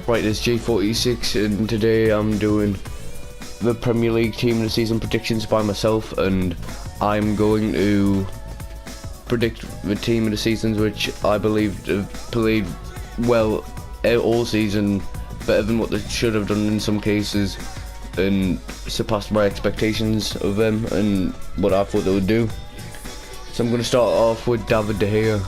Right, it's G46 and today I'm doing the Premier League team of the season predictions by myself, and I'm going to predict the team of the seasons which I believe have played well all season, better than what they should have done in some cases, and surpassed my expectations of them and what I thought they would do. So I'm going to start off with David De Gea,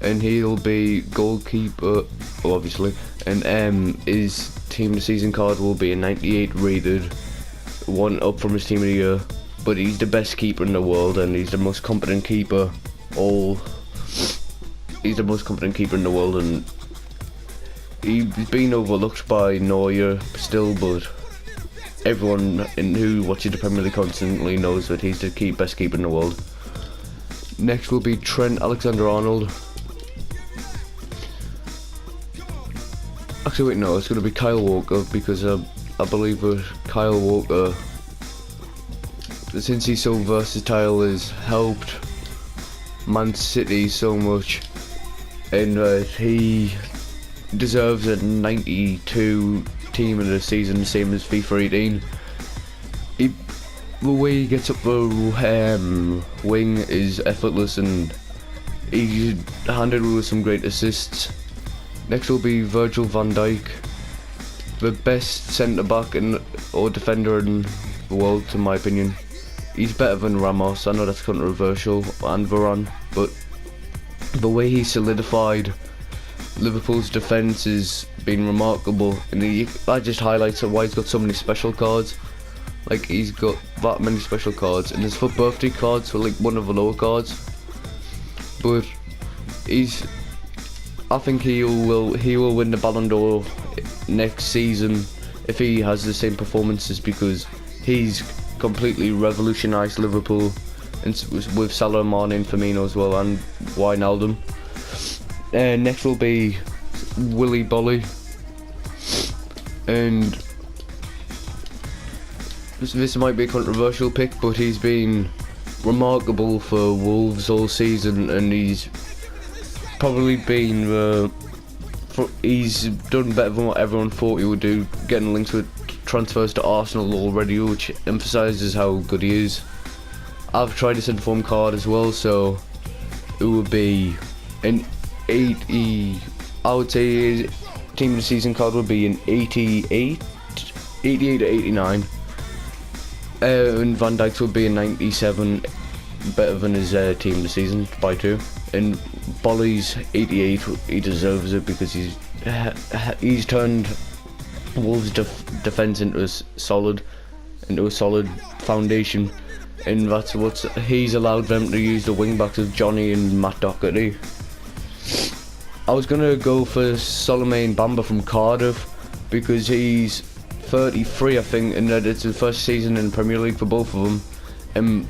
and he'll be goalkeeper obviously, and his team of the season card will be a 98 rated, one up from his team of the year, but he's the best keeper in the world and he's the most competent keeper he's the most competent keeper in the world, and he's been overlooked by Neuer still, but everyone who watches the Premier League constantly knows that he's the best keeper in the world. Next will be Trent Alexander-Arnold. Actually wait, no, it's going to be Kyle Walker, because I believe that Kyle Walker, since he's so versatile, has helped Man City so much, and he deserves a 92 team of the season, same as FIFA 18. The way he gets up the wing is effortless, and he's handled with some great assists. Next will be Virgil van Dijk, the best centre-back or defender in the world, in my opinion. He's better than Ramos. I know that's controversial, and Varane, but the way he solidified Liverpool's defence has been remarkable, and that just highlights why he's got so many special cards. Like, he's got that many special cards, and his birthday cards were like one of the lower cards, but I think he will win the Ballon d'Or next season if he has the same performances, because he's completely revolutionised Liverpool, and with Salah, Mane and Firmino as well, and Wijnaldum. Next will be Willy Bolly, and this might be a controversial pick, but he's been remarkable for Wolves all season, and he's probably been he's done better than what everyone thought he would do, getting linked with transfers to Arsenal already, which emphasises how good he is. I've tried this inform card as well, so it would be an 80, I would say his team of the season card would be an 88 or 89, and Van Dijk's would be a 97, better than his team of the season by 2. And Bolly's 88, he deserves it, because he's turned Wolves' defence into a solid foundation, and that's he's allowed them to use the wing backs of Johnny and Matt Doherty. I was gonna go for Solomon Bamba from Cardiff, because he's 33, I think, and that it's his first season in the Premier League for both of them.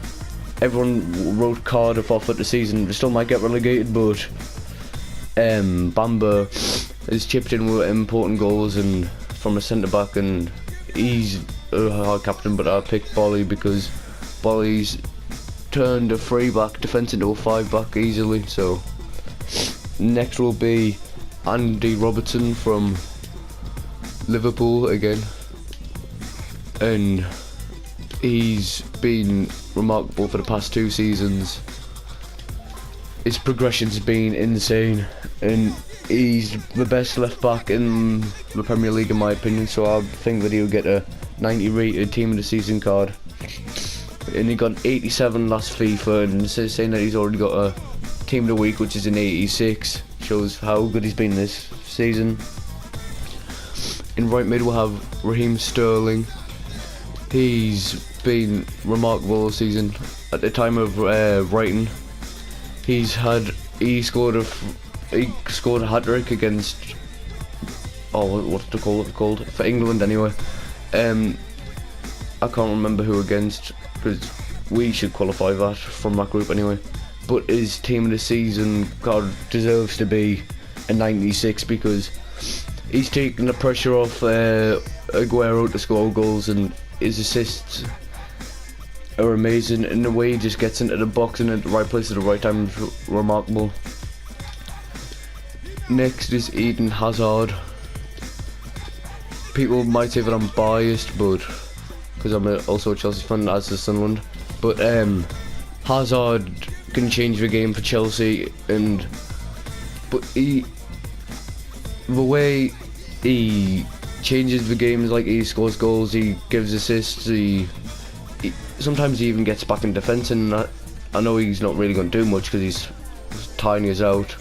Everyone wrote Cardiff off at the season. They still might get relegated, but Bamba has chipped in with important goals and from a centre back, and he's a hard captain. But I picked Bolly because Bolly's turned a 3-back defence into a 5-back easily. So next will be Andy Robertson from Liverpool again, and he's been remarkable for the past 2 seasons. His progression's been insane, and he's the best left back in the Premier League in my opinion, so I think that he'll get a 90 rated team of the season card. And he got 87 last FIFA, and saying that he's already got a team of the week which is an 86 shows how good he's been this season. In right mid we'll have Raheem Sterling. He's been remarkable all season. At the time of writing, he scored a hat-trick against, what's it called for England anyway. I can't remember who against, because we should qualify that from that group anyway. But his team of the season card deserves to be a 96, because he's taken the pressure off Aguero to score goals, and his assists are amazing, and the way he just gets into the box and at the right place at the right time is remarkable. Next is Eden Hazard. People might say that I'm biased, but because I'm also a Chelsea fan, as the Sunderland. But Hazard can change the game for Chelsea, but the way he changes the game is like he scores goals, he gives assists, sometimes he even gets back in defence, and I know he's not really going to do much because he's tiny as out.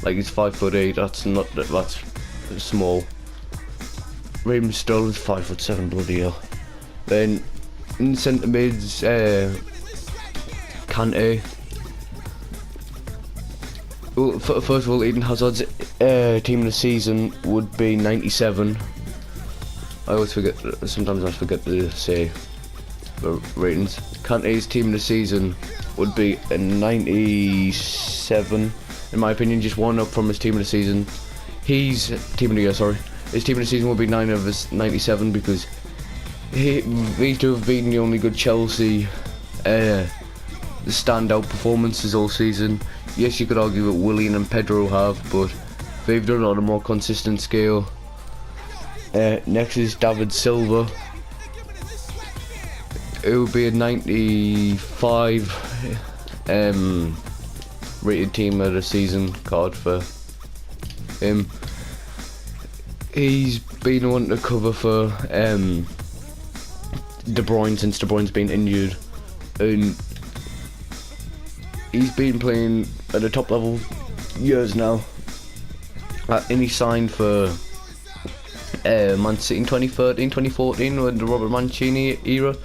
Like, he's 5'8". That's small. Raheem Sterling's 5'7", bloody hell. Then in centre mids, Kante. Well, first of all, Eden Hazard's team of the season would be 97. Sometimes I forget to say the ratings. Kante's team of the season would be a 97, in my opinion, just one up from his team of the season. His team of the season will be 9 of his 97 because these two have been the only good Chelsea standout performances all season. Yes, you could argue that Willian and Pedro have, but they've done it on a more consistent scale. Next is David Silva. It would be a 95 rated team of the season card for him. He's been the one to cover for De Bruyne since De Bruyne's been injured, and he's been playing at a top level years now. And he signed for Man City in 2013, 2014 with the Robert Mancini era,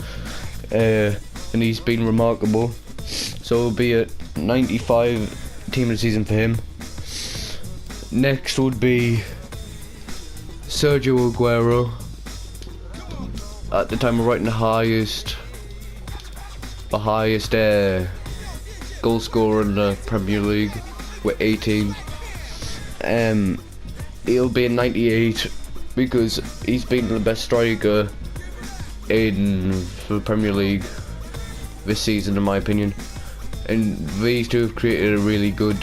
and he's been remarkable. So it'll be a 95 team of the season for him. Next would be Sergio Aguero. At the time of writing, the highest goal scorer in the Premier League with 18. He'll be a 98 because he's been the best striker in the Premier League this season, in my opinion. And these two have created a really good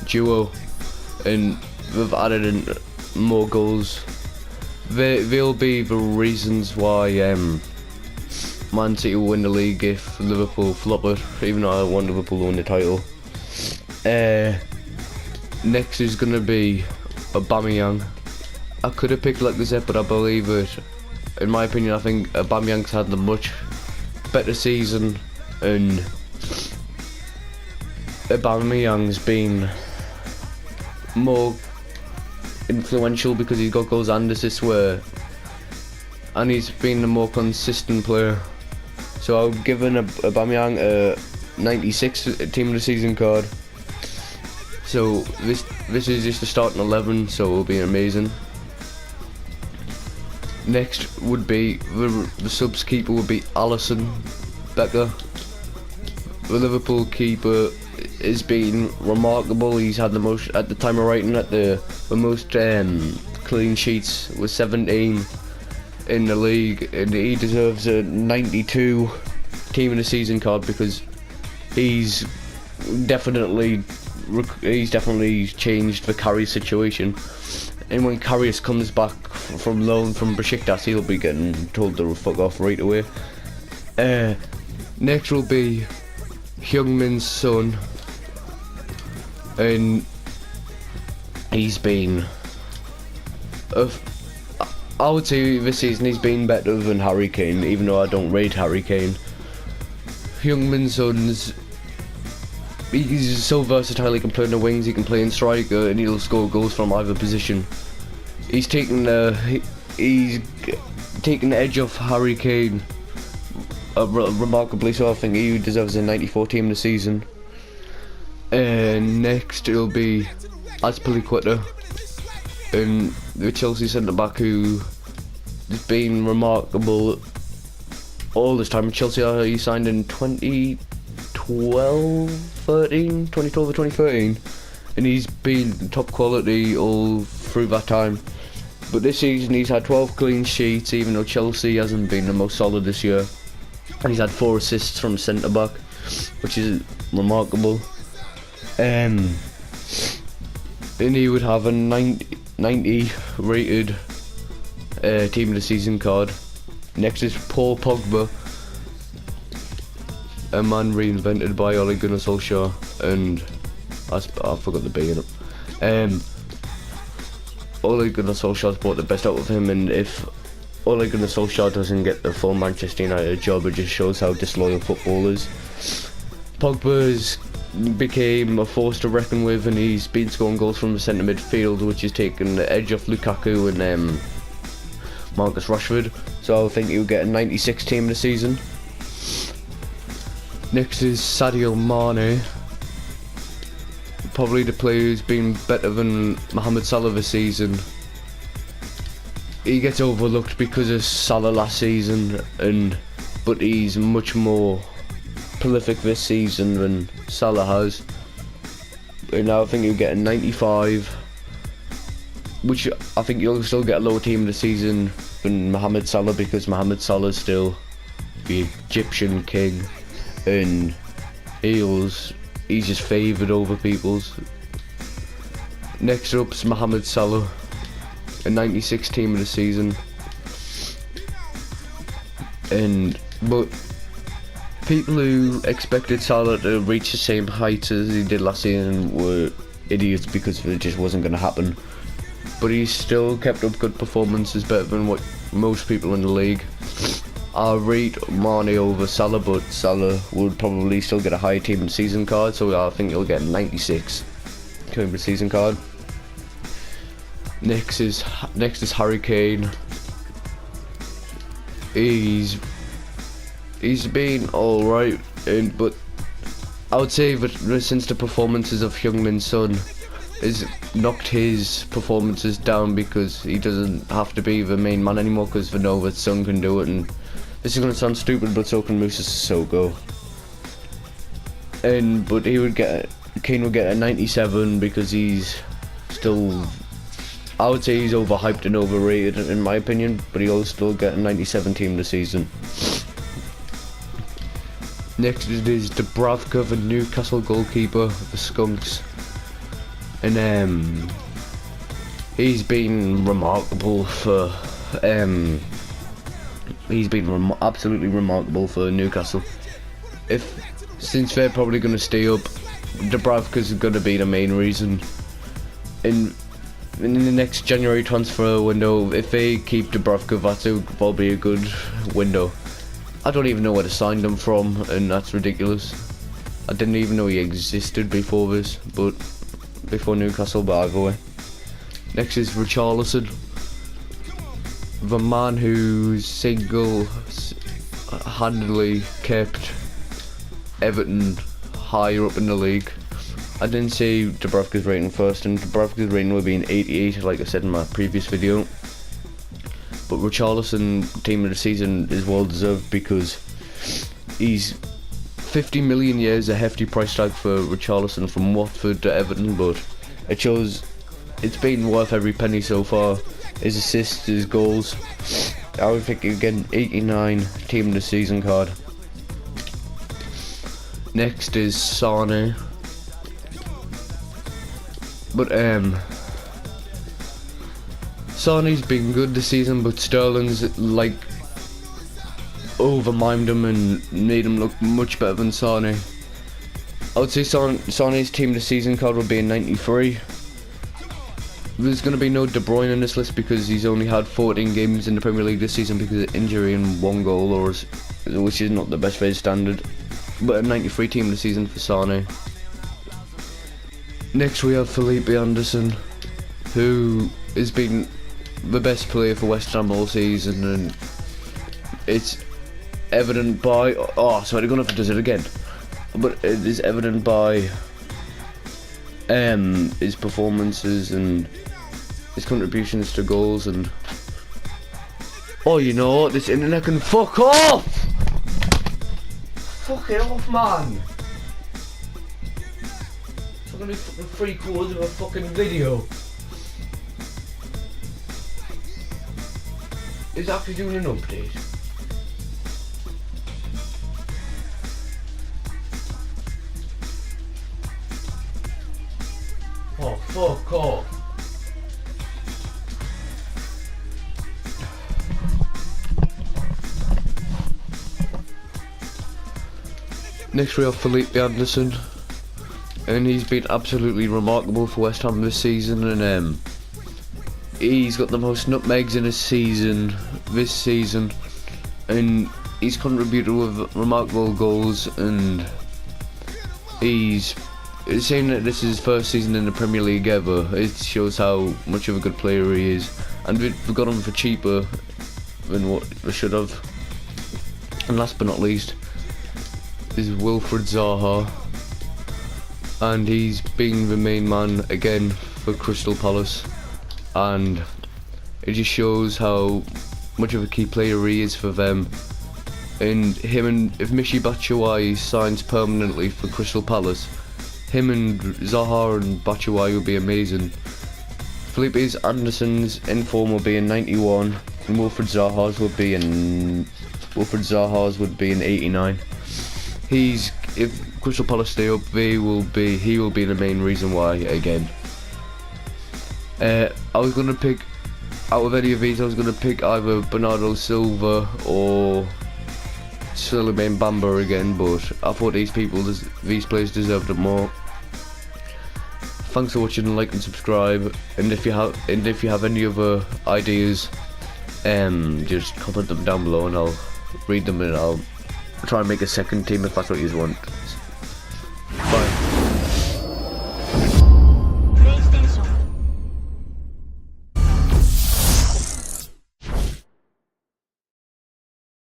duo, and they've added in more goals. They'll be the reasons why Man City will win the league if Liverpool flop it, even though I want Liverpool to win the title. Next is going to be Aubameyang. I could have picked Lacazette, but I believe it. In my opinion, I think Aubameyang's had a much better season, and Aubameyang's been more influential because he's got goals and assists, and he's been a more consistent player. So I've given Aubameyang a 96 team of the season card. So this is just the starting 11, so it'll be amazing. Next would be the subs keeper would be Alisson Becker. The Liverpool keeper has been remarkable. He's had the most, at the time of writing, the most clean sheets with 17 in the league, and he deserves a 92 team of the season card because he's definitely changed the Karius situation. And when Karius comes back from loan from Besiktas, he'll be getting told to fuck off right away. Next will be Heung-min Son, and he's been, I would say this season he's been better than Harry Kane, even though I don't rate Harry Kane. Heung-min Son's, he's so versatile. He can play in the wings, he can play in striker, and he'll score goals from either position. He's taken the edge off Harry Kane remarkably, so I think he deserves a 94 team of the season. Next it'll be Azpilicueta, and the Chelsea centre back who has been remarkable all this time. Chelsea, he signed in 2012 or 2013, and he's been top quality all through that time. But this season he's had 12 clean sheets, even though Chelsea hasn't been the most solid this year. And he's had 4 assists from centre back, which is remarkable. and he would have a 90 rated team of the season card. Next is Paul Pogba, a man reinvented by Ole Gunnar Solskjaer, and I forgot the B in it. Ole Gunnar Solskjaer's brought the best out of him, and if Ole Gunnar Solskjaer doesn't get the full Manchester United job, it just shows how disloyal football is. Pogba's became a force to reckon with, and he's been scoring goals from the centre midfield, which has taken the edge off Lukaku and Marcus Rashford. So I think he'll get a 96 team this season. Next is Sadio Mane, probably the player who's been better than Mohamed Salah this season. He gets overlooked because of Salah last season, but he's much more prolific this season than Salah has. And now I think you'll get a 95, which I think you'll still get a lower team of the season than Mohamed Salah, because Mohamed Salah is still the Egyptian king, and he's just favoured over people's. Next up is Mohamed Salah, a 96 team of the season, but people who expected Salah to reach the same heights as he did last season were idiots, because it just wasn't going to happen. But he's still kept up good performances, better than what most people in the league. I'll rate Mane over Salah, but Salah would probably still get a higher team and season card, so I think he'll get a 96 team and season card. Next is Harry Kane. He's been alright, but I would say that since the performances of Heung-min Son has knocked his performances down, because he doesn't have to be the main man anymore, because they know that Son can do it. And this is going to sound stupid, but so can Moussa Sissoko. But Kane would get a 97, because he's still, I would say he's overhyped and overrated in my opinion, but he'll still get a 97 team this season. Next it is Dubravka, the Newcastle goalkeeper, the Skunks, and he's been remarkable for absolutely remarkable for Newcastle. Since they're probably going to stay up, Dubravka's going to be the main reason. In the next January transfer window, if they keep Dubravka, that's probably a good window. I don't even know where to sign them from, and that's ridiculous. I didn't even know he existed before Newcastle, but either way. Next is Richarlison, the man who single-handedly kept Everton higher up in the league. I didn't say Dubravka's rating first, and Dubravka's rating would be an 88, like I said in my previous video. But Richarlison team of the season is well deserved, because he's 50 million years, a hefty price tag for Richarlison from Watford to Everton, but it shows it's been worth every penny so far. His assists, his goals. I would think again 89 team of the season card. Next is Sane. But Sane's been good this season, but Sterling's overmimed him and made him look much better than Sane. I would say Sane's team of the season card would be a 93. There's going to be no De Bruyne in this list, because he's only had 14 games in the Premier League this season because of injury and 1 goal, which is not the best for his standard. But a 93 team of the season for Sane. Next we have Felipe Anderson, who has been the best player for West Ham all season, and it's evident by sorry, I'm gonna have to do it again. But it is evident by his performances and his contributions to goals. And you know what, this internet can fuck off! Fuck it off, man! It's gonna be fucking 3/4 of a fucking video. It's actually doing an update. Oh, fuck off. Next we have Felipe Anderson, and he's been absolutely remarkable for West Ham this season, and he's got the most nutmegs in a season this season, and he's contributed with remarkable goals, and he's saying that this is his first season in the Premier League ever. It shows how much of a good player he is, and we've got him for cheaper than what we should have. And last but not least is Wilfried Zaha, and he's being the main man again for Crystal Palace, and it just shows how much of a key player he is for them. And if Michy Batshuayi signs permanently for Crystal Palace, him and Zaha and Batshuayi will be amazing. Felipe Anderson's inform will be in 91, and Wilfried Zaha's would be in 89. If Crystal Palace stay up, he will be the main reason why again. I was gonna pick, out of any of these, I was gonna pick either Bernardo Silva or Souleymane Bamba again, but I thought these players deserved it more. Thanks for watching, like and subscribe, and if you have any other ideas, just comment them down below and I'll read them, and I'll try and make a second team if that's what you want.